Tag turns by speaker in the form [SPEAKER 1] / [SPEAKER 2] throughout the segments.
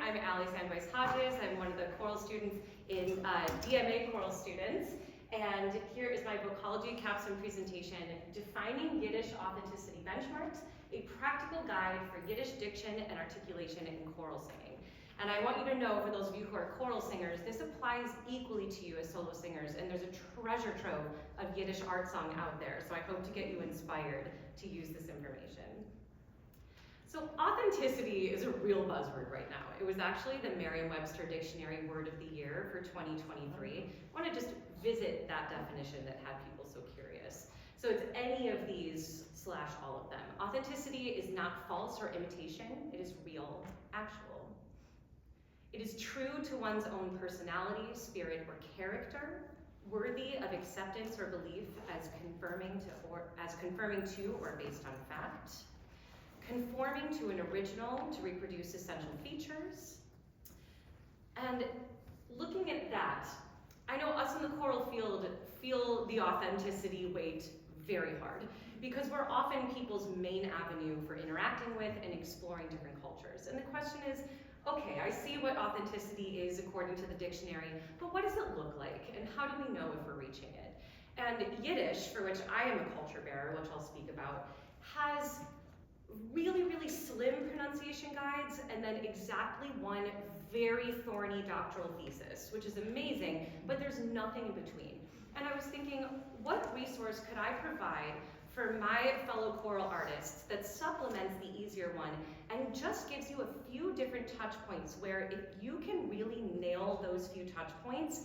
[SPEAKER 1] I'm Sandweiss Hodges. I'm one of the choral students in DMA choral students. And here is my vocology capstone presentation, Defining Yiddish Authenticity Benchmarks, a practical guide for Yiddish diction and articulation in choral singing. And I want you to know, for those of you who are choral singers, this applies equally to you as solo singers, and there's a treasure trove of Yiddish art song out there, so I hope to get you inspired to use this information. So authenticity is a real buzzword right now. It was actually the Merriam-Webster Dictionary Word of the Year for 2023. I want to just visit that definition that had people so curious. So it's any of these / all of them. Authenticity is not false or imitation. It is real, actual. It is true to one's own personality, spirit, or character, worthy of acceptance or belief as confirming to or based on fact, conforming to an original to reproduce essential features. And looking at that, I know us in the choral field feel the authenticity weight very hard because we're often people's main avenue for interacting with and exploring different cultures. And the question is, okay, I see what authenticity is according to the dictionary, but what does it look like? And how do we know if we're reaching it? And Yiddish, for which I am a culture bearer, which I'll speak about, has really, really slim pronunciation guides and then exactly one very thorny doctoral thesis, which is amazing, but there's nothing in between. And I was thinking, what resource could I provide for my fellow choral artists that supplements the easier one and just gives you a few different touch points where if you can really nail those few touch points,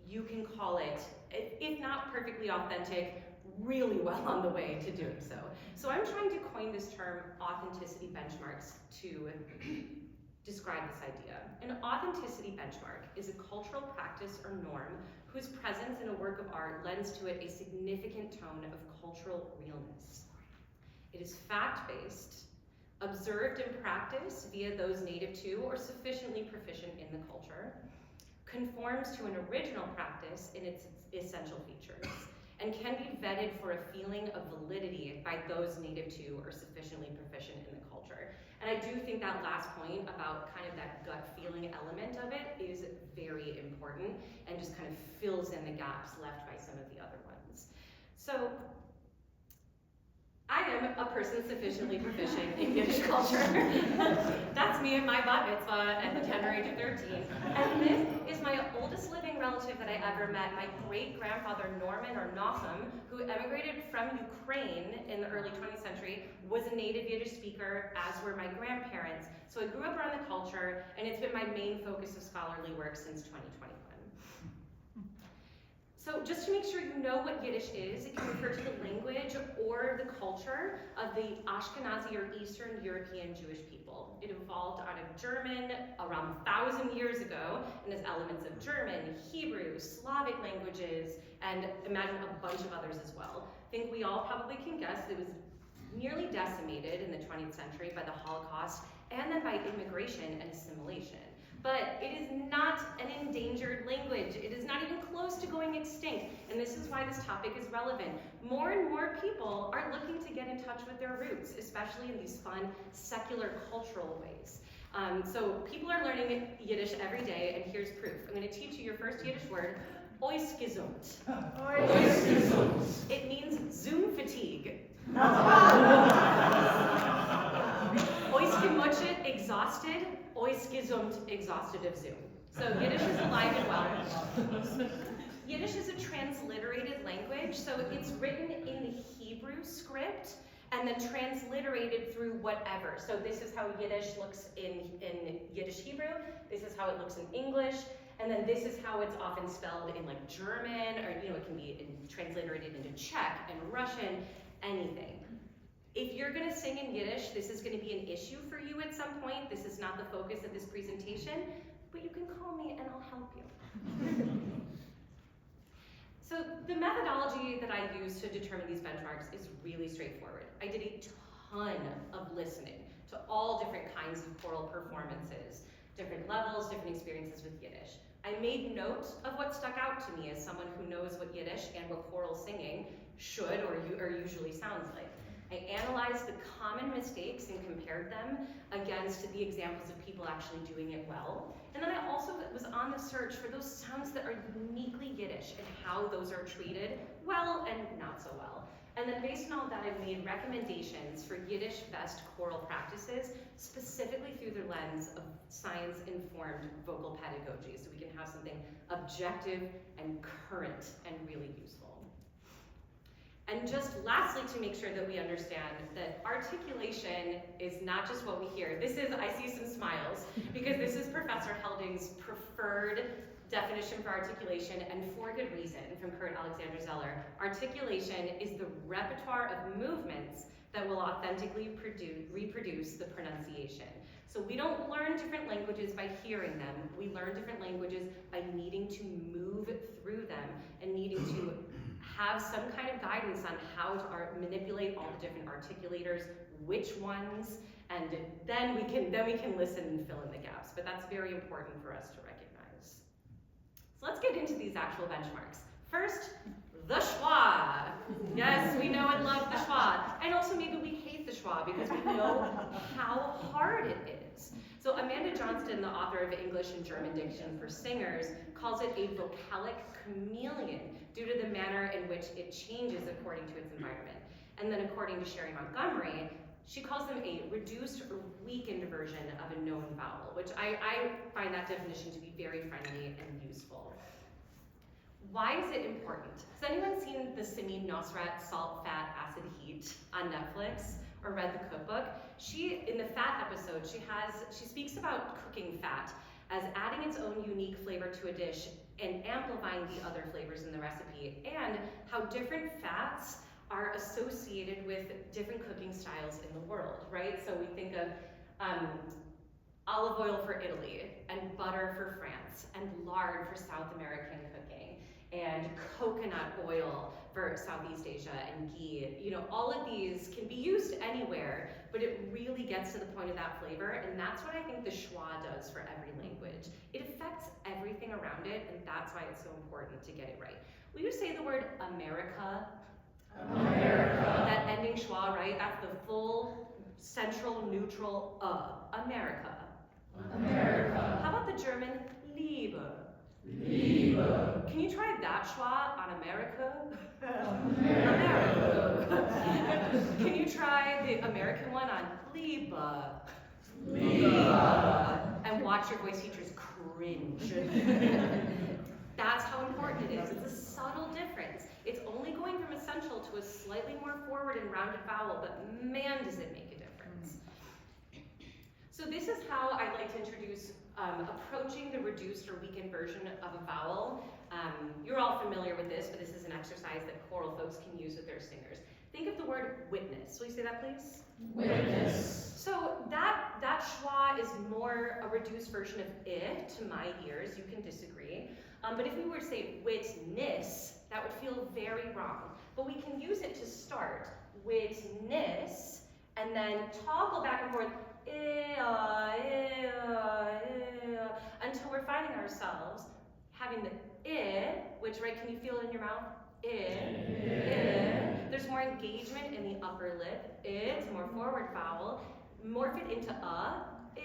[SPEAKER 1] you can call it, if not perfectly authentic, really well on the way to doing so. So I'm trying to coin this term authenticity benchmarks to describe this idea. An authenticity benchmark is a cultural practice or norm whose presence in a work of art lends to it a significant tone of cultural realness. It is fact-based, observed in practice via those native to or sufficiently proficient in the culture, conforms to an original practice in its essential features, and can be vetted for a feeling of validity by those native to or sufficiently proficient in the culture. And I do think that last point about kind of that gut feeling element of it is very important and just kind of fills in the gaps left by some of the other ones. So I am a person sufficiently proficient in Yiddish culture. That's me at my bat mitzvah at the tender age of 13. And this is my oldest living relative that I ever met, my great-grandfather Norman, or Nahum, who emigrated from Ukraine in the early 20th century, was a native Yiddish speaker, as were my grandparents. So I grew up around the culture, and it's been my main focus of scholarly work since 2021. So just to make sure you know what Yiddish is, it can refer to the language or the culture of the Ashkenazi or Eastern European Jewish people. It evolved out of German around 1,000 years ago and has elements of German, Hebrew, Slavic languages, and imagine a bunch of others as well. I think we all probably can guess it was nearly decimated in the 20th century by the Holocaust and then by immigration and assimilation. But it is not an endangered language. It is not even close to going extinct. And this is why this topic is relevant. More and more people are looking to get in touch with their roots, especially in these fun, secular, cultural ways. So people are learning Yiddish every day, and here's proof. I'm going to teach you your first Yiddish word, oisgesund. Oisgesund. It means Zoom fatigue. Oisgemutscht, exhausted. Oisgesund, exhausted of Zoom. So Yiddish is alive and well. Yiddish is a transliterated language, so it's written in the Hebrew script and then transliterated through whatever. So this is how Yiddish looks in Yiddish Hebrew, this is how it looks in English, and then this is how it's often spelled in like German, or it can be transliterated into Czech and Russian, anything. If you're going to sing in Yiddish, this is going to be an issue for you at some point. This is not the focus of this presentation, but you can call me and I'll help you. So the methodology that I use to determine these benchmarks is really straightforward. I did a ton of listening to all different kinds of choral performances, different levels, different experiences with Yiddish. I made note of what stuck out to me as someone who knows what Yiddish and what choral singing should or usually sounds like. I analyzed the common mistakes and compared them against the examples of people actually doing it well. And then I also was on the search for those sounds that are uniquely Yiddish and how those are treated well and not so well. And then based on all that, I've made recommendations for Yiddish best choral practices, specifically through the lens of science-informed vocal pedagogy, so we can have something objective and current and really useful. And just lastly, to make sure that we understand that articulation is not just what we hear. This is, I see some smiles, because this is Professor Helding's preferred definition for articulation, and for good reason, from Kurt Alexander Zeller. Articulation is the repertoire of movements that will authentically reproduce the pronunciation. So we don't learn different languages by hearing them. We learn different languages by needing to move through them and needing to have some kind of guidance on how to manipulate all the different articulators, which ones, and then we can listen and fill in the gaps. But that's very important for us to recognize. So let's get into these actual benchmarks. First, the schwa. Yes, we know and love the schwa. And also maybe we hate the schwa because we know how hard it is. So Amanda Johnston, the author of English and German Diction for Singers, calls it a vocalic chameleon due to the manner in which it changes according to its environment. And then according to Sherry Montgomery, she calls them a reduced or weakened version of a known vowel, which I find that definition to be very friendly and useful. Why is it important? Has anyone seen the Simi Nosrat Salt, Fat, Acid, Heat on Netflix or read the cookbook? In the fat episode, she speaks about cooking fat as adding its own unique flavor to a dish and amplifying the other flavors in the recipe, and how different fats are associated with different cooking styles in the world, right? So we think of olive oil for Italy, and butter for France, and lard for South American cooking, and coconut oil for Southeast Asia, and ghee. You know, all of these can be used anywhere, but it really gets to the point of that flavor, and that's what I think the schwa does for every language. It affects everything around it, and that's why it's so important to get it right. Will you say the word America? America. That ending schwa, right? That's the full central neutral America. America. How about the German Liebe? Liebe. Can you try that schwa on America? America. Can you try the American one on Liebe? Liebe. And watch your voice teachers cringe. That's how important it is. It's a subtle difference. It's only going from essential to a slightly more forward and rounded vowel, but man, does it make a difference. So this is how I like to introduce approaching the reduced or weakened version of a vowel. You're all familiar with this, but this is an exercise that choral folks can use with their singers. Think of the word witness. Will you say that, please? Witness. So that schwa is more a reduced version of I to my ears. You can disagree. But if we were to say witness, that would feel very wrong. But we can use it to start witness, and then toggle back and forth until we're finding ourselves having the which, right, can you feel it in your mouth? There's more engagement in the upper lip. It's a more forward vowel. Morph it into Yeah,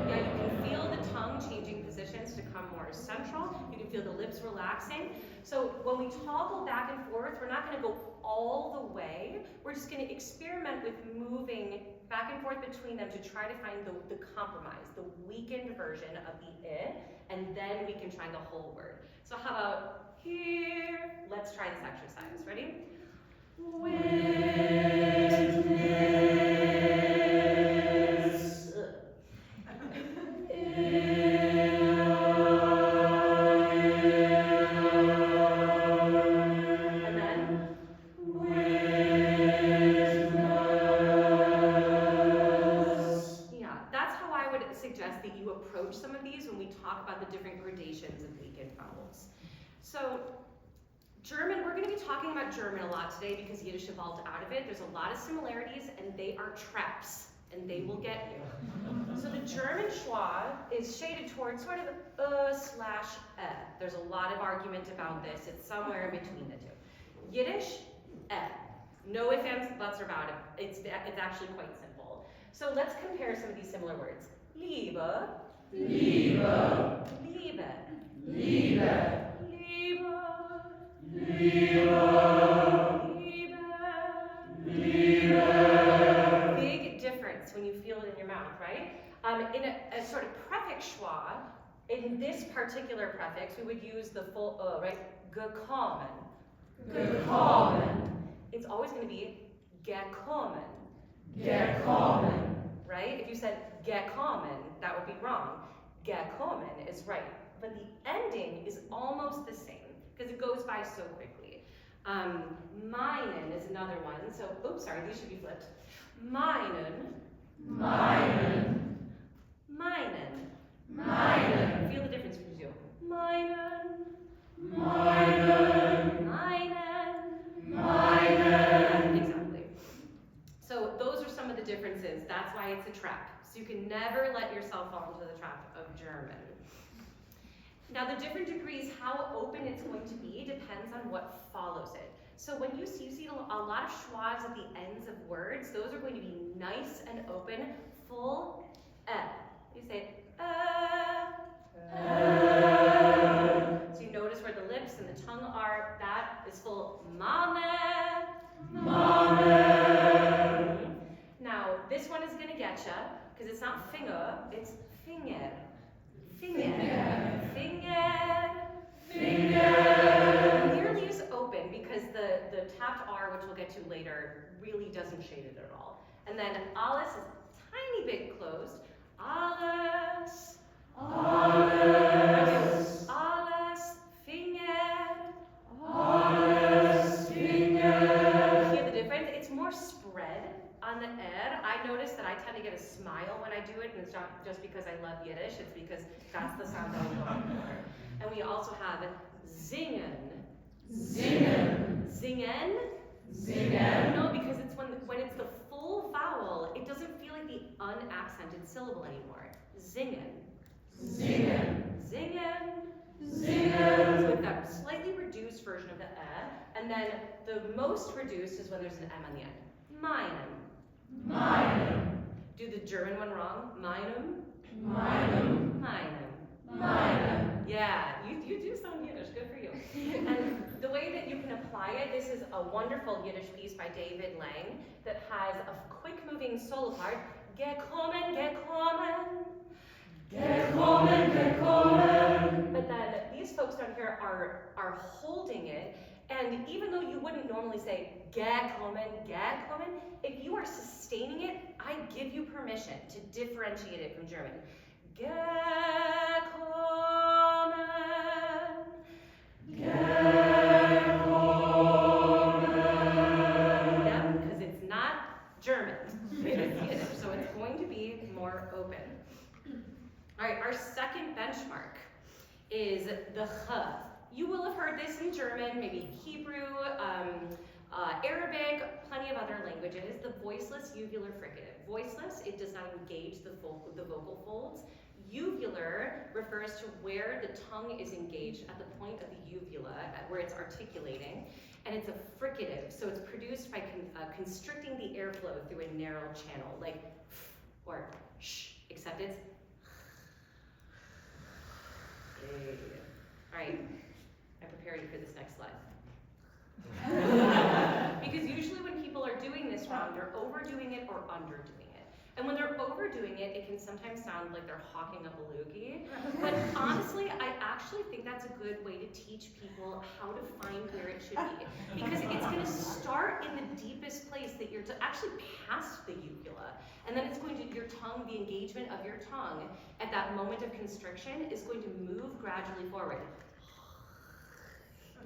[SPEAKER 1] you can feel the tongue changing positions to come more central. You can feel the lips relaxing. So when we toggle back and forth, we're not going to go all the way. We're just going to experiment with moving back and forth between them to try to find the compromise, the weakened version of the and then we can try the whole word. So how about here? Let's try this exercise. Ready? Witness. And then witness. Yeah, that's how I would suggest that you approach some of these when we talk about the different gradations of weakened vowels. So German, we're going to be talking about German a lot today because Yiddish evolved out of it. There's a lot of similarities, and they are traps, and they will get you. So the German schwa is shaded towards sort of /e. There's a lot of argument about this. It's somewhere in between the two. Yiddish, No ifs, ands, buts about it. It's actually quite simple. So let's compare some of these similar words. Liebe,
[SPEAKER 2] Liebe,
[SPEAKER 1] Liebe,
[SPEAKER 2] Liebe,
[SPEAKER 1] Liebe,
[SPEAKER 2] Liebe,
[SPEAKER 1] Liebe.
[SPEAKER 2] Liebe.
[SPEAKER 1] Big difference when you feel it in your mouth, right? In a sort of prefix schwa, in this particular prefix, we would use the full right? Gekommen.
[SPEAKER 2] Gekommen,
[SPEAKER 1] It's always going to be gekommen.
[SPEAKER 2] gekommen,
[SPEAKER 1] Right? If you said gekommen, that would be wrong. Gekommen is right. But the ending is almost the same because it goes by so quickly. Meinen is another one. So, oops, sorry, these should be flipped. Meinen,
[SPEAKER 2] meinen,
[SPEAKER 1] meinen.
[SPEAKER 2] meinen,
[SPEAKER 1] Feel the difference between you. Meinen,
[SPEAKER 2] meinen,
[SPEAKER 1] meinen.
[SPEAKER 2] meinen.
[SPEAKER 1] Exactly. So those are some of the differences. That's why it's a trap. So you can never let yourself fall into the trap of German. Now the different degrees, how open it's going to be depends on what follows it. So when you see a lot of schwas at the ends of words, those are going to be nice and open, full You say So you notice where the lips and the tongue are, that is full Mame.
[SPEAKER 2] Mame.
[SPEAKER 1] Now, this one is gonna get you, because it's not finger, it's finger. Finger. Finger.
[SPEAKER 2] Finger.
[SPEAKER 1] Nearly as open because the tapped R, which we'll get to later, really doesn't shade it at all. And then alles is a tiny bit closed. Alles.
[SPEAKER 2] Alles.
[SPEAKER 1] Alles. Finger.
[SPEAKER 2] Alles, Finger.
[SPEAKER 1] Hear the difference? It's more spread on the I notice that I tend to get a smile when I do it, and it's not just because I love Yiddish, it's because that's the sound I'm going for. And we also have singen.
[SPEAKER 2] Singen.
[SPEAKER 1] Singen?
[SPEAKER 2] Singen.
[SPEAKER 1] No, because it's when it's the full vowel, it doesn't feel like the unaccented syllable anymore. Singen.
[SPEAKER 2] Singen.
[SPEAKER 1] Singen.
[SPEAKER 2] Singen.
[SPEAKER 1] So with that slightly reduced version of the and then the most reduced is when there's an M on the end. Meinen.
[SPEAKER 2] Meinen.
[SPEAKER 1] Do the German one wrong. Meinen.
[SPEAKER 2] Meinen.
[SPEAKER 1] Meinen.
[SPEAKER 2] Meinen.
[SPEAKER 1] Yeah, you do sound Yiddish. Good for you. And the way that you can apply it, this is a wonderful Yiddish piece by David Lang that has a quick-moving solo part. Gekommen, gekommen.
[SPEAKER 2] Gekommen, gekommen.
[SPEAKER 1] But then these folks down here are holding it, and even though you wouldn't normally say gekommen, gekommen, if you are sustaining it, I give you permission to differentiate it from German. Gekommen.
[SPEAKER 2] Gekommen.
[SPEAKER 1] Yeah, because it's not German. It's Yiddish, so it's going to be more open. All right, our second benchmark is the ch. You will have heard this in German, maybe Hebrew, Arabic, plenty of other languages. The voiceless uvular fricative. Voiceless, it does not engage the vocal folds. Uvular refers to where the tongue is engaged at the point of the uvula, where it's articulating, and it's a fricative, so it's produced by constricting the airflow through a narrow channel, like or sh, except it's. All right, I prepared you for this next slide. Because usually when people are doing this wrong, they're overdoing it or underdoing it. And when they're overdoing it, it can sometimes sound like they're hawking up a loogie. But honestly, I actually think that's a good way to teach people how to find where it should be. Because it's going to start in the deepest place that you're actually past the uvula. And then it's going to, your tongue, the engagement of your tongue at that moment of constriction is going to move gradually forward.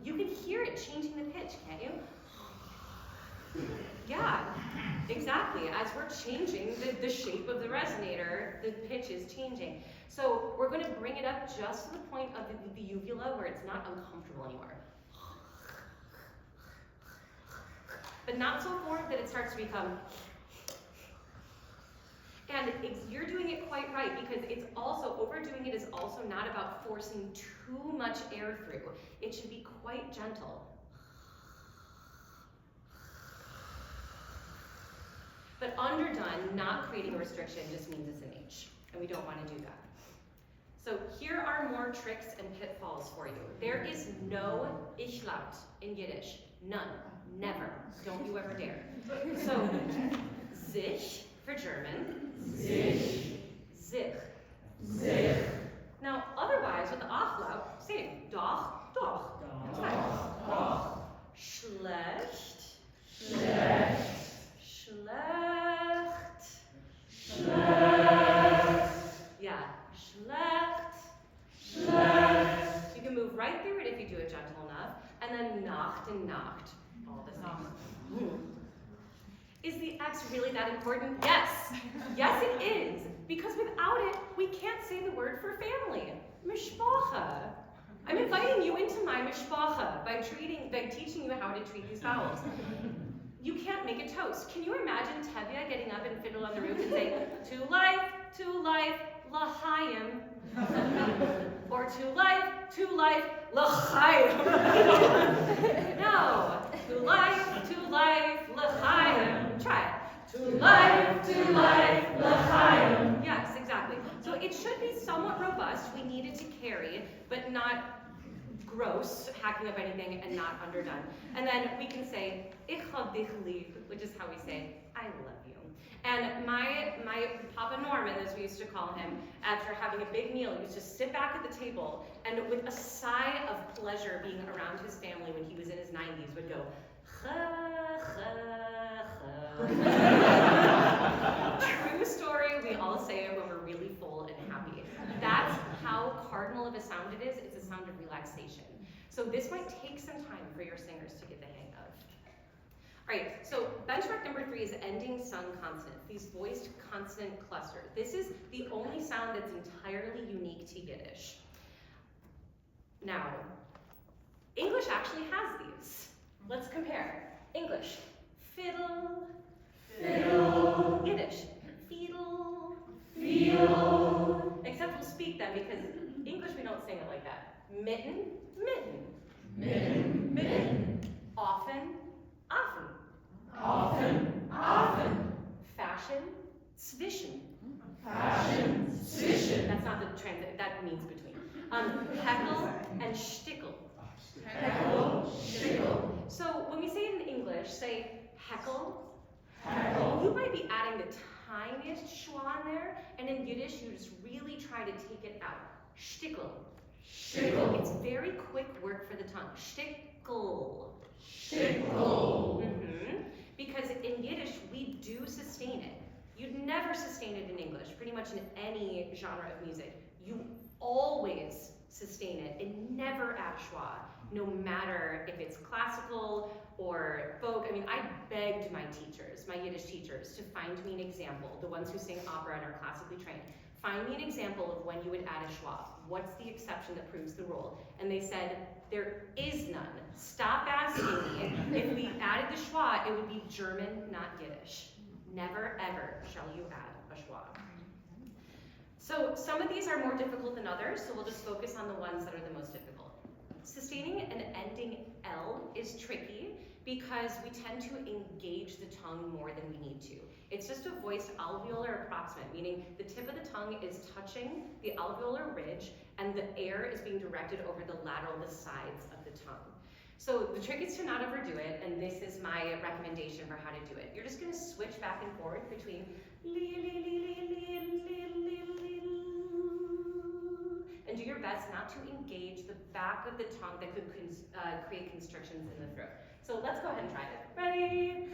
[SPEAKER 1] You can hear it changing the pitch, can't you? Yeah, exactly. As we're changing the shape of the resonator, the pitch is changing. So we're going to bring it up just to the point of the uvula where it's not uncomfortable anymore. But not so forward that it starts to become. And you're doing it quite right, because it's also, overdoing it is also not about forcing too much air through. It should be quite gentle. underdone, not creating a restriction, just means it's an H, and we don't want to do that. So here are more tricks and pitfalls for you. There is no ich laut in Yiddish. None. Never. Don't you ever dare. So, sich for German.
[SPEAKER 2] Sich.
[SPEAKER 1] Sich.
[SPEAKER 2] Sich.
[SPEAKER 1] Now, otherwise, with the ach laut, same. Doch, doch.
[SPEAKER 2] Doch.
[SPEAKER 1] Schlecht.
[SPEAKER 2] Schlecht.
[SPEAKER 1] Schlecht.
[SPEAKER 2] Schlecht.
[SPEAKER 1] Yeah, schlecht.
[SPEAKER 2] Schlecht.
[SPEAKER 1] You can move right through it if you do it gentle enough. And then Nacht and Nacht. All the same. Is the X really that important? Yes. Yes, it is. Because without it, we can't say the word for family. Mishpacha. I'm inviting you into my mishpacha by teaching you how to treat these vowels. You can't make a toast. Can you imagine Tevye getting up and fiddle on the roof and saying, to life, l'chaim. Or to life, l'chaim. No, to life, l'chaim. Try it. To life, l'chaim. Yes, exactly. So it should be somewhat robust. We need it to carry, but not gross, hacking up anything, and not underdone. And then we can say, ich hab dich lieb, which is how we say, I love you. And my Papa Norman, as we used to call him, after having a big meal, he used to sit back at the table and with a sigh of pleasure being around his family when he was in his 90s would go, cha, cha, cha. True story, we all say it when we're really full and happy. That's how cardinal of a sound it is. It's a sound of relaxation. So this might take some time for your singers to get the hang of. All right, so benchmark number 3 is ending sung consonants, these voiced consonant clusters. This is the only sound that's entirely unique to Yiddish. Now, English actually has these. Let's compare. English, fiddle.
[SPEAKER 2] Fiddle.
[SPEAKER 1] Yiddish, fiddle.
[SPEAKER 2] Fiddle.
[SPEAKER 1] Except we'll speak them because English we don't sing it like that. Mitten, mitten.
[SPEAKER 2] Mitten. Mitten.
[SPEAKER 1] Often, often.
[SPEAKER 2] Often. Often.
[SPEAKER 1] Fashion, zwischen.
[SPEAKER 2] Fashion. Zwischen.
[SPEAKER 1] That's not the transit, that means between. Heckle and shtickle.
[SPEAKER 2] Heckle. Shtickle.
[SPEAKER 1] So when we say it in English, say heckle.
[SPEAKER 2] Heckle.
[SPEAKER 1] You might be adding the tiniest schwa in there, and in Yiddish you just really try to take it out. Shtickle.
[SPEAKER 2] Shtickle.
[SPEAKER 1] It's very quick work for the tongue. Shtickle.
[SPEAKER 2] Shtickle.
[SPEAKER 1] Because in Yiddish, we do sustain it. You'd never sustain it in English, pretty much in any genre of music. You always sustain it and never add schwa, no matter if it's classical or folk. I mean, I begged my teachers, my Yiddish teachers, to find me an example, the ones who sing opera and are classically trained. Find me an example of when you would add a schwa. What's the exception that proves the rule? And they said, there is none. Stop asking me. If we added the schwa, it would be German, not Yiddish. Never, ever shall you add a schwa. So some of these are more difficult than others, so we'll just focus on the ones that are the most difficult. Sustaining and ending L is tricky because we tend to engage the tongue more than we need to. It's just a voiced alveolar approximant, meaning the tip of the tongue is touching the alveolar ridge and the air is being directed over the sides of the tongue. So the trick is to not overdo it, and this is my recommendation for how to do it. You're just going to switch back and forth between and do your best not to engage the back of the tongue that could create constrictions in the throat. So let's go ahead and try it. Ready?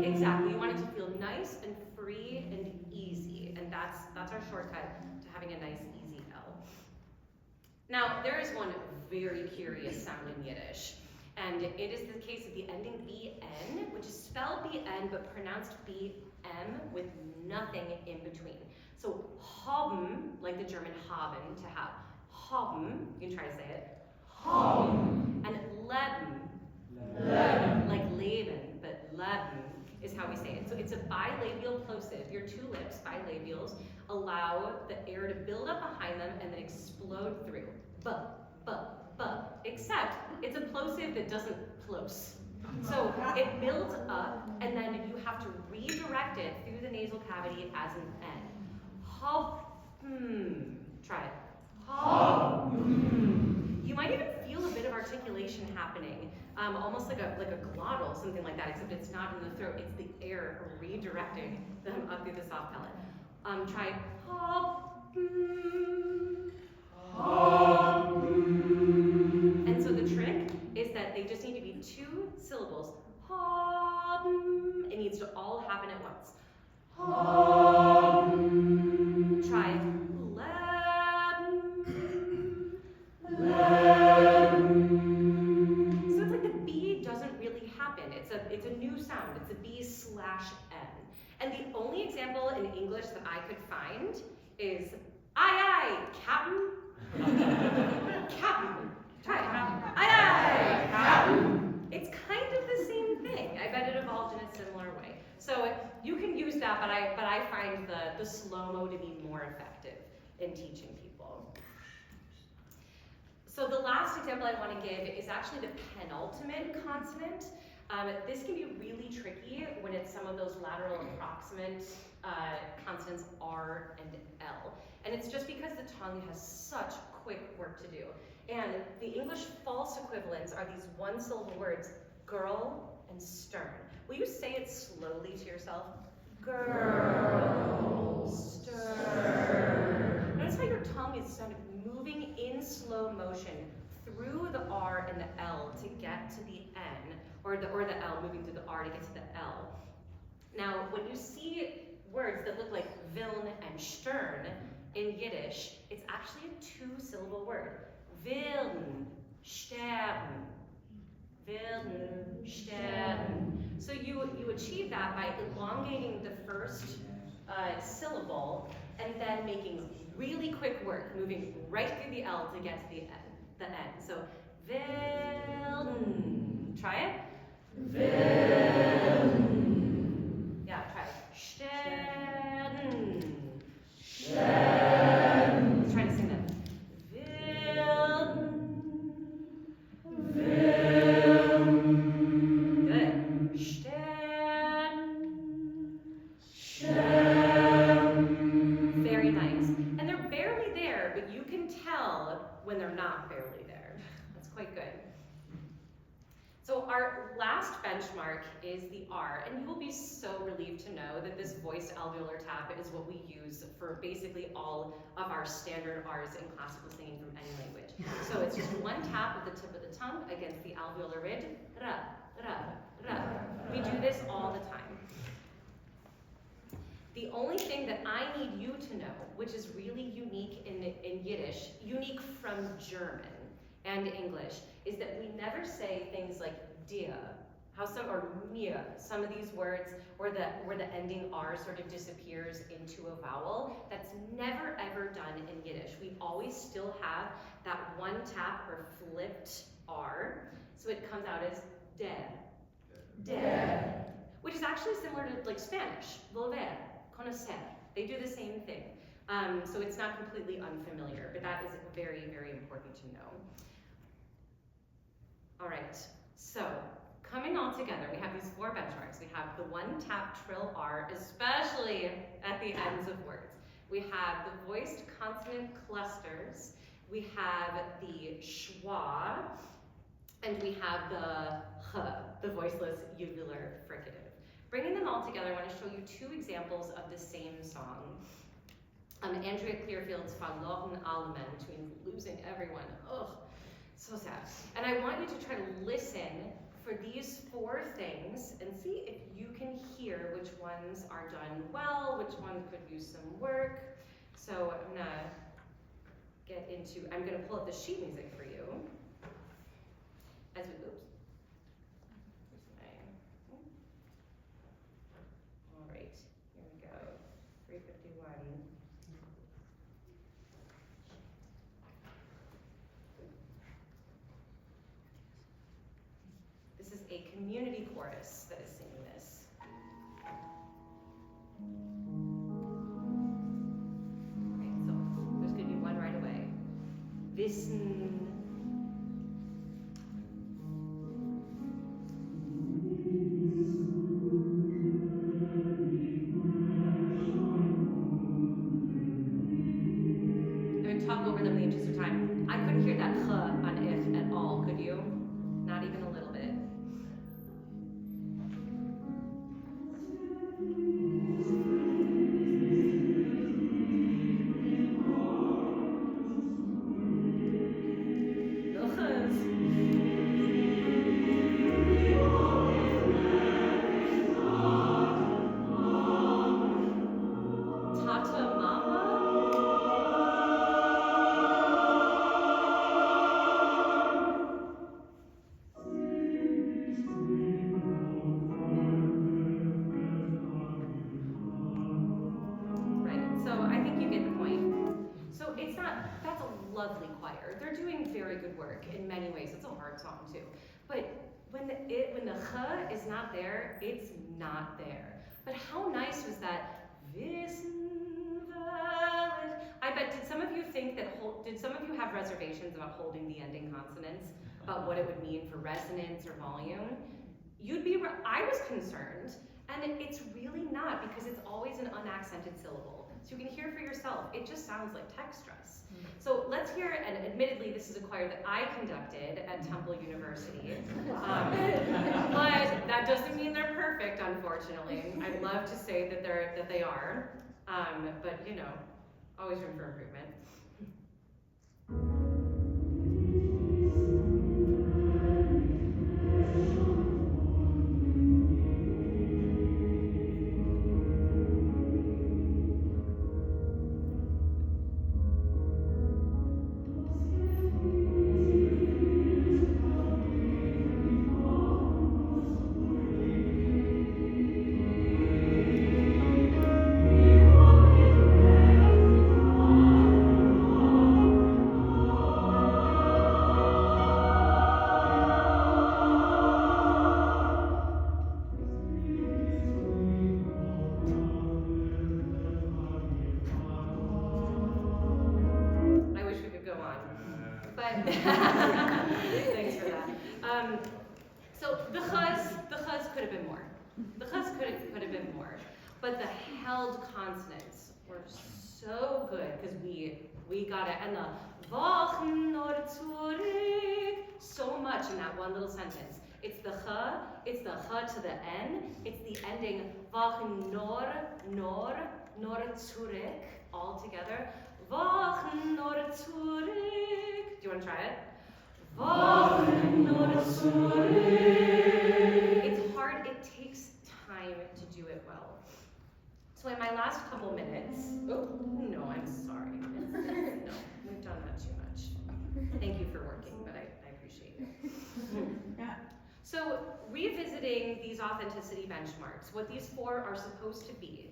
[SPEAKER 1] Exactly. You want it to feel nice and free and easy, and that's our shortcut to having a nice, easy L. Now, there is one very curious sound in Yiddish, and it is the case of the ending BN, which is spelled BN but pronounced BM with nothing in between. So haben, like the German haben, to have. Haben, you can try to say it.
[SPEAKER 2] Haben.
[SPEAKER 1] And leben,
[SPEAKER 2] Leben.
[SPEAKER 1] like Leben, but leben. is how we say it. So it's a bilabial plosive. Your two lips, bilabials, allow the air to build up behind them and then explode through. Bu, bu, bu. Except it's a plosive that doesn't plose. So it builds up and then you have to redirect it through the nasal cavity as an N. Try it. You might even feel a bit of articulation happening, almost like a glottal, something like that, except it's not in the throat, it's the air redirecting them up through the soft palate. Try and so the trick is that they just need to be 2 syllables. It needs to all happen at once. Try so it's like the B doesn't really happen. It's a new sound. It's a B/N. And the only example in English that I could find is aye, captain. Captain. Try it. Aye, captain. It's kind of the same thing. I bet it evolved in a similar way. So you can use that, but I find the slow-mo to be more effective in teaching people. So the last example I want to give is actually the penultimate consonant. This can be really tricky when it's some of those lateral approximant consonants R and L. And it's just because the tongue has such quick work to do. And the English false equivalents are these one-syllable words, girl and stern. Will you say it slowly to yourself? Girl, stern. Notice how your tongue is sort of moving in slow motion through the R and the L to get to the N, or the L moving through the R to get to the L. Now, when you see words that look like Wiln and Stern in Yiddish, it's actually a 2-syllable word. Wiln, Stern. Wiln, Stern. So you achieve that by elongating the first syllable and then making really quick work, moving right through the L to get to the N. So Wiln. Try it. Wiln. Yeah, try it. Stern. Stern. Let's try to sing that. Good. Stern. Very nice. And they're barely there, but you can tell when they're not barely there. That's quite good. So our last benchmark is the R, and you will be so relieved to know that this voiced alveolar tap is what we use for basically all of our standard R's in classical singing from any language. So it's just one tap of the tip of the tongue against the alveolar ridge. Ra, ra, ra. We do this all the time. The only thing that I need you to know, which is really unique in Yiddish, unique from German and English, is that we never say things like dir, or mir, some of these words where the ending R sort of disappears into a vowel. That's never ever done in Yiddish. We always still have that one tap or flipped R, so it comes out as de, de, which is actually similar to like Spanish, volver, conocer. They do the same thing. So it's not completely unfamiliar, but that is very, very important to know. All right, so coming all together, we have these 4 benchmarks. We have the one tap trill R, especially at the ends of words. We have the voiced consonant clusters. We have the schwa, and we have the h, the voiceless uvular fricative. Bringing them all together, I want to show you 2 examples of the same song. Andrea Clearfield's Verloren Allemen, which means losing everyone. Ugh. So sad. And I want you to try to listen for these 4 things and see if you can hear which ones are done well, which ones could use some work. So I'm gonna pull up the sheet music for you. As we, all right, here we go, 351. This is a community chorus that is singing this. wissen. I'm going to talk over them in the interest of time. I couldn't hear that ch on ich at all, could you? Not even a little bit. In many ways, it's a hard song too. But when the ch is not there, it's not there. But how nice was that? Wissen will. I bet. Did some of you think that? Did some of you have reservations about holding the ending consonants? About what it would mean for resonance or volume? I was concerned, and it's really not because it's always an unaccented syllable. So you can hear for yourself. It just sounds like text stress. So let's hear, and admittedly this is a choir that I conducted at Temple University. But that doesn't mean they're perfect, unfortunately. I'd love to say that they are. But you know, always room for improvement. Thanks for that. So the chuz could have been more. The chuz could have been more. But the held consonants were so good because we got it. And the wachen or zurück, so much in that one little sentence. It's the ch to the n. It's the ending wachen nor zurück all together. Wachen nor zurück. Do you want to try it? Wachen nor zurück. It's hard. It takes time to do it well. So in my last couple minutes, oh no, I'm sorry. No, we've done that too much. Thank you for working, but I appreciate it.
[SPEAKER 3] Yeah.
[SPEAKER 1] So revisiting these authenticity benchmarks, what these four are supposed to be.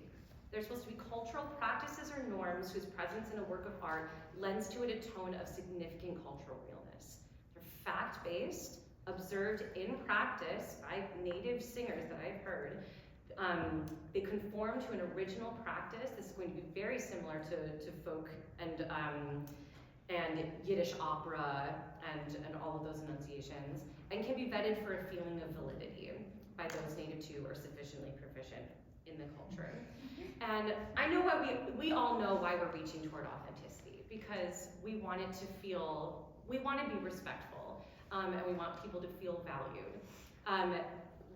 [SPEAKER 1] They're supposed to be cultural practices or norms whose presence in a work of art lends to it a tone of significant cultural realness. They're fact-based, observed in practice by native singers that I've heard. They conform to an original practice. This is going to be very similar to folk and Yiddish opera and all of those enunciations, and can be vetted for a feeling of validity by those native to or sufficiently proficient in the culture. And I know why we all know why we're reaching toward authenticity, because we want it to feel, we want to be respectful, and we want people to feel valued.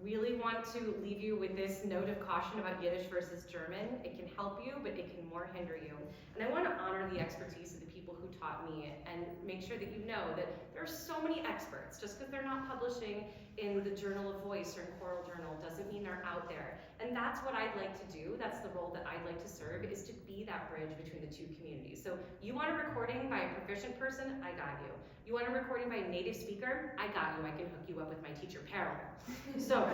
[SPEAKER 1] Really want to leave you with this note of caution about Yiddish versus German. It can help you, but it can more hinder you. And I want to honor the expertise of the people who taught me and make sure that you know that there are so many experts. Just because they're not publishing in the Journal of Voice or in Choral Journal doesn't mean they're out there. And that's what I'd like to do. That's the role that I'd like to serve, is to be that bridge between the two communities. So you want a recording by a proficient person? I got you. You want a recording by a native speaker? I got you. I can hook you up with my teacher, Peril. So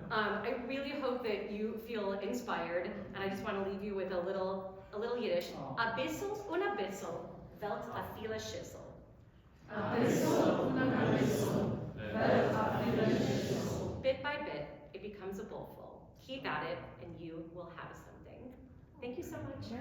[SPEAKER 1] I really hope that you feel inspired, and I just want to leave you with a little Yiddish. A bissel und a bissel, welt a viele Schissel.
[SPEAKER 2] A bissel und a bissel, welt a viele Schissel.
[SPEAKER 1] Bit by bit, it becomes a bowlful. Keep at it, and you will have something. Thank you so much.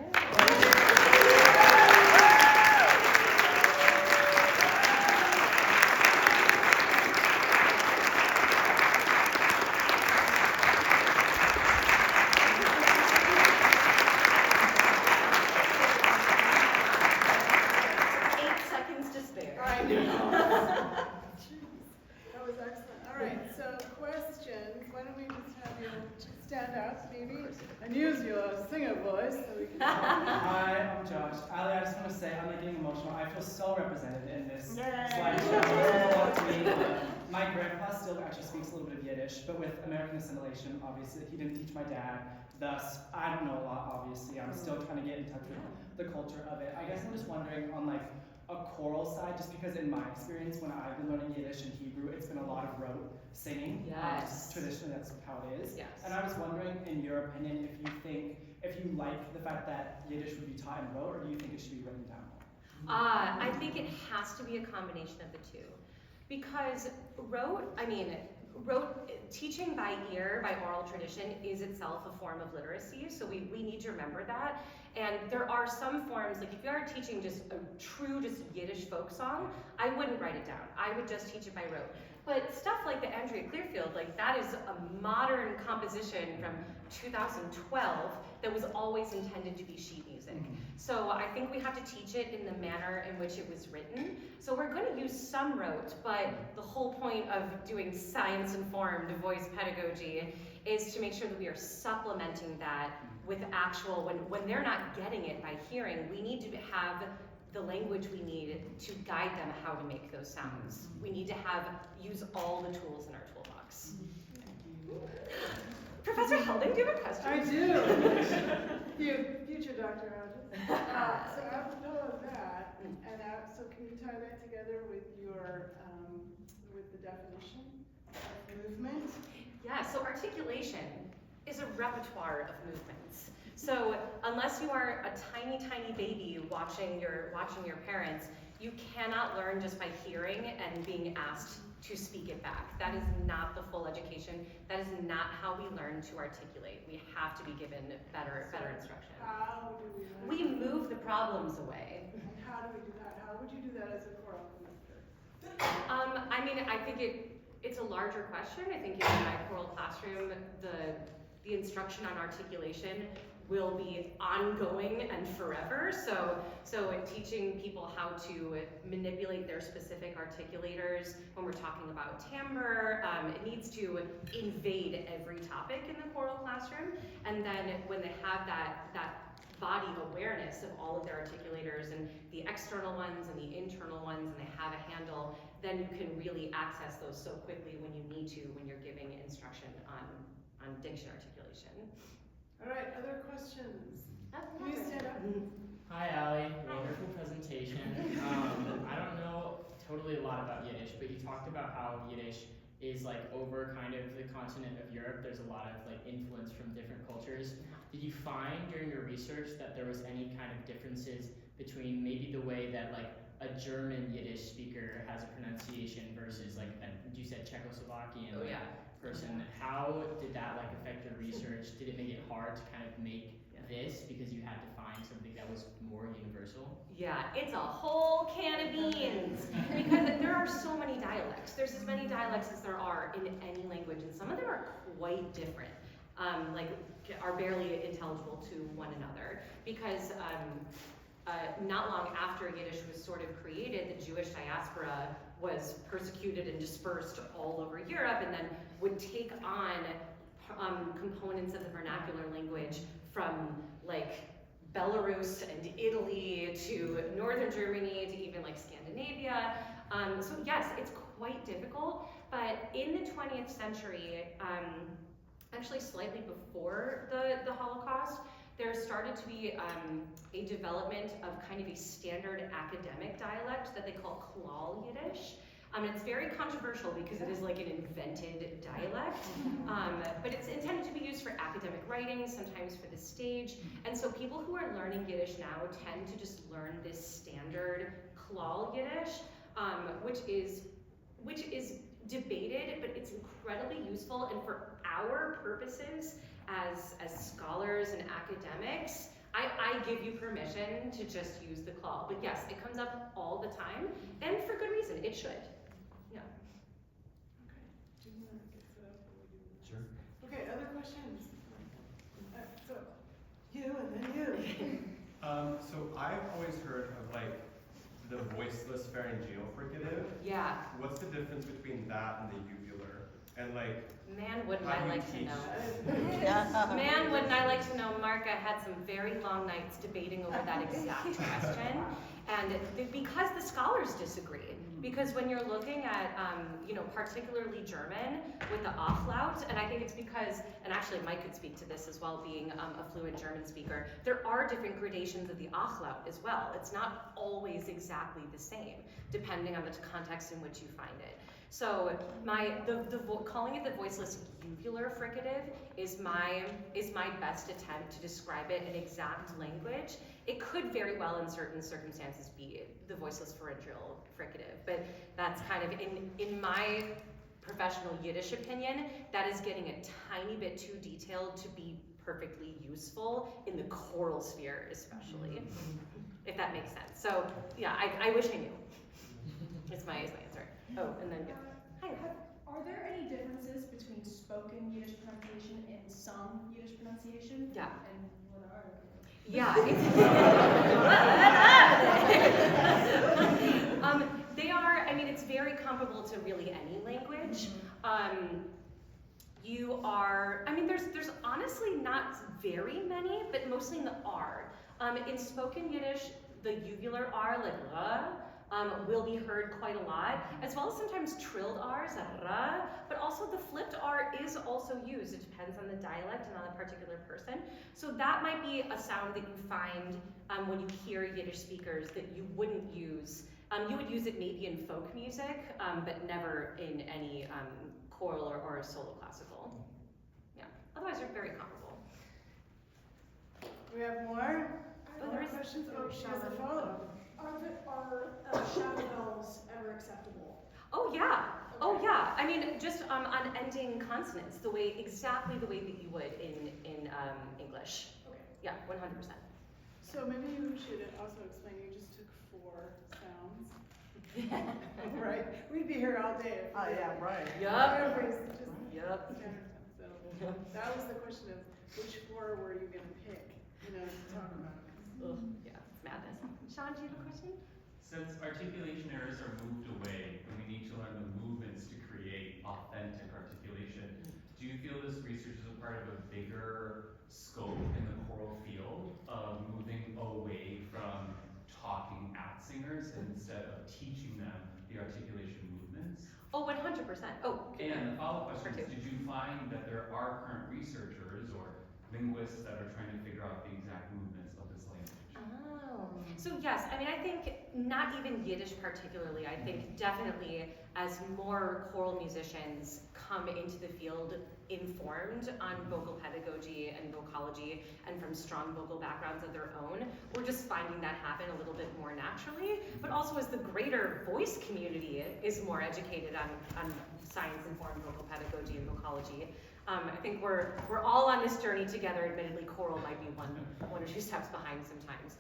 [SPEAKER 3] voice so we can
[SPEAKER 4] Hi, I'm Josh. Ali, I just want to say, I'm like getting emotional. I feel so represented in this
[SPEAKER 1] Yay.
[SPEAKER 4] slideshow. My grandpa still actually speaks a little bit of Yiddish, but with American assimilation, obviously, he didn't teach my dad. Thus, I don't know a lot, obviously. I'm still trying to get in touch with the culture of it. I guess I'm just wondering on like a choral side, just because in my experience, when I've been learning Yiddish and Hebrew, it's been a lot of rote singing.
[SPEAKER 1] Yes.
[SPEAKER 4] Traditionally, that's how it is.
[SPEAKER 1] Yes.
[SPEAKER 4] And I was wondering, in your opinion, if you like the fact that Yiddish would be taught in rote, or do you think it should be written down?
[SPEAKER 1] I think it has to be a combination of the two. Because teaching by ear, by oral tradition, is itself a form of literacy, so we need to remember that. And there are some forms, like if you are teaching just a true Yiddish folk song, I wouldn't write it down. I would just teach it by rote. But stuff like the Andrea Clearfield, like that is a modern composition from 2012 that was always intended to be sheet music. So I think we have to teach it in the manner in which it was written. So we're going to use some rote, but the whole point of doing science-informed voice pedagogy is to make sure that we are supplementing that with actual, when they're not getting it by hearing, we need to have the language we need to guide them how to make those sounds. We need to use all the tools in our toolbox. Professor Helding, do you have a question?
[SPEAKER 3] I do. Future Dr. Hodges. So apropos of that, and so can you tie that together with your with the definition of movement?
[SPEAKER 1] Yeah, so articulation is a repertoire of movements. So unless you are a tiny, tiny baby watching your parents, you cannot learn just by hearing and being asked to speak it back. That is not the full education. That is not how we learn to articulate. We have to be given better instruction.
[SPEAKER 3] How do we learn?
[SPEAKER 1] We move the problems away.
[SPEAKER 3] And how do we do that? How would you do that as a choral conductor?
[SPEAKER 1] I think it's a larger question. I think in my choral classroom, the instruction on articulation will be ongoing and forever. So teaching people how to manipulate their specific articulators when we're talking about timbre, it needs to invade every topic in the choral classroom. And then when they have that body awareness of all of their articulators and the external ones and the internal ones, and they have a handle, then you can really access those so quickly when you need to, when you're giving instruction on diction articulation.
[SPEAKER 3] All right, other questions? Please stand up.
[SPEAKER 5] Hi, Ali. Wonderful presentation. I don't know totally a lot about Yiddish, but you talked about how Yiddish is like over kind of the continent of Europe. There's a lot of like influence from different cultures. Did you find during your research that there was any kind of differences between maybe the way that like a German Yiddish speaker has a pronunciation versus like you said Czechoslovakian person? How did that like affect your research? Did it make it hard to kind of make this because you had to find something that was more universal?
[SPEAKER 1] Yeah, it's a whole can of beans because there are so many dialects. There's as many dialects as there are in any language, and some of them are quite different. Are barely intelligible to one another because not long after Yiddish was sort of created, the Jewish diaspora was persecuted and dispersed all over Europe, and then would take on components of the vernacular language from like Belarus and Italy to northern Germany to even like Scandinavia. So yes, it's quite difficult, but in the 20th century, actually slightly before the Holocaust, there started to be a development of kind of a standard academic dialect that they call Choral Yiddish. It's very controversial because it is like an invented dialect, but it's intended to be used for academic writing, sometimes for the stage. And so people who are learning Yiddish now tend to just learn this standard Choral Yiddish, which is debated, but it's incredibly useful. And for our purposes as scholars and academics, I give you permission to just use the claw. But yes, it comes up all the time, and for good reason, it should. Yeah.
[SPEAKER 3] Okay. Do you want to get set up or we do this?
[SPEAKER 6] Sure.
[SPEAKER 3] Okay, other questions? So, you and then you.
[SPEAKER 6] So I've always heard of like the voiceless pharyngeal fricative.
[SPEAKER 1] Yeah.
[SPEAKER 6] What's the difference between that and the uvular? And like,
[SPEAKER 1] Man, wouldn't
[SPEAKER 6] how
[SPEAKER 1] I
[SPEAKER 6] do you
[SPEAKER 1] like to
[SPEAKER 6] teach?
[SPEAKER 1] know. Man, wouldn't I like to know. Mark, I had some very long nights debating over that exact question. And because the scholars disagree. Because when you're looking at, particularly German with the Achlaut, and I think it's because, and actually Mike could speak to this as well, being a fluent German speaker, there are different gradations of the Achlaut as well. It's not always exactly the same, depending on the context in which you find it. So calling it the voiceless uvular fricative is my best attempt to describe it in exact language. It could very well in certain circumstances be the voiceless pharyngeal fricative, but that's kind of, in my professional Yiddish opinion, that is getting a tiny bit too detailed to be perfectly useful in the choral sphere especially, if that makes sense. So yeah, I wish I knew. It's my answer. Oh, and then yeah. Hi.
[SPEAKER 2] Are there any differences between spoken Yiddish pronunciation and sung Yiddish pronunciation?
[SPEAKER 1] Yeah.
[SPEAKER 2] And what are they?
[SPEAKER 1] Yeah. They are, it's very comparable to really any language. There's honestly not very many, but mostly in the R. In spoken Yiddish, the uvular R, like will be heard quite a lot, as well as sometimes trilled R's, but also the flipped R is also used. It depends on the dialect and on the particular person. So that might be a sound that you find when you hear Yiddish speakers that you wouldn't use. You would use it maybe in folk music, but never in any choral or solo classical. Yeah, otherwise they're very comparable.
[SPEAKER 3] We have more?
[SPEAKER 1] Oh,
[SPEAKER 3] More questions? Oh, she has a follow-up.
[SPEAKER 2] Are shadow vowels ever acceptable?
[SPEAKER 1] Oh yeah. Oh yeah. Just on ending consonants, exactly the way that you would in English.
[SPEAKER 2] Okay.
[SPEAKER 1] Yeah, 100%.
[SPEAKER 3] So maybe you should also explain, you just took 4 sounds. Right? We'd be here all day.
[SPEAKER 4] Oh, yeah, right.
[SPEAKER 1] Yup.
[SPEAKER 3] Everybody's just
[SPEAKER 1] Yup.
[SPEAKER 3] So that was the question of which 4 were you going to pick, to talk about.
[SPEAKER 1] Ugh, yeah, it's madness. Sean, do you have a question?
[SPEAKER 7] Since articulation errors are moved away and we need to learn the movements to create authentic articulation, do you feel this research is a part of a bigger scope in the choral field of moving away from talking at singers and instead of teaching them the articulation movements?
[SPEAKER 1] Oh, 100%. Oh,
[SPEAKER 7] And the follow-up question is, did you find that there are current researchers or linguists that are trying to figure out the exact movements of this language?
[SPEAKER 1] Oh. So yes, I think not even Yiddish particularly, I think definitely as more choral musicians come into the field informed on vocal pedagogy and vocology and from strong vocal backgrounds of their own, we're just finding that happen a little bit more naturally, but also as the greater voice community is more educated on science-informed vocal pedagogy and vocology. I think we're all on this journey together. Admittedly, choral might be one or 2 steps behind sometimes.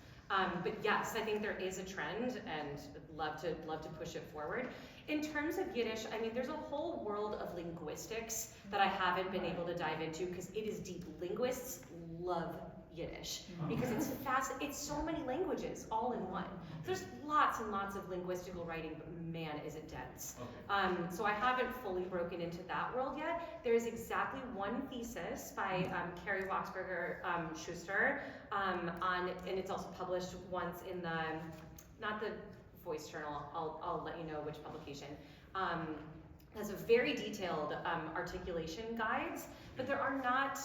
[SPEAKER 1] But yes, I think there is a trend, and love to push it forward. In terms of Yiddish, there's a whole world of linguistics that I haven't been able to dive into because it is deep. Linguists love Yiddish because it's fast. It's so many languages all in one. There's lots and lots of linguistical writing, but man, is it dense.
[SPEAKER 7] Okay.
[SPEAKER 1] So I haven't fully broken into that world yet. There is exactly one thesis by Carrie Waxberger Schuster and it's also published once in not the Voice Journal. I'll let you know which publication. Has a very detailed articulation guides, but there are not,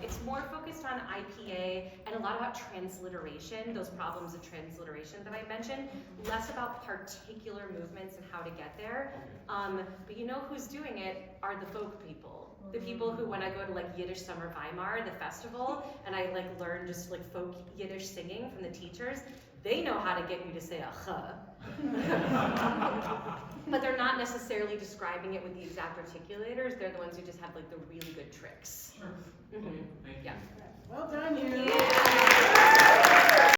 [SPEAKER 1] it's more focused on IPA and a lot about transliteration, those problems of transliteration that I mentioned, less about particular movements and how to get there. But you know who's doing it are the folk people. The people who, when I go to Yiddish Summer Weimar, the festival, and I learn just folk Yiddish singing from the teachers, they know how to get you to say a ch. But they're not necessarily describing it with the exact articulators. They're the ones who just have the really good tricks.
[SPEAKER 7] Sure.
[SPEAKER 1] Mm-hmm.
[SPEAKER 7] Thank you.
[SPEAKER 1] Yeah.
[SPEAKER 3] Well done, you.
[SPEAKER 1] Yeah.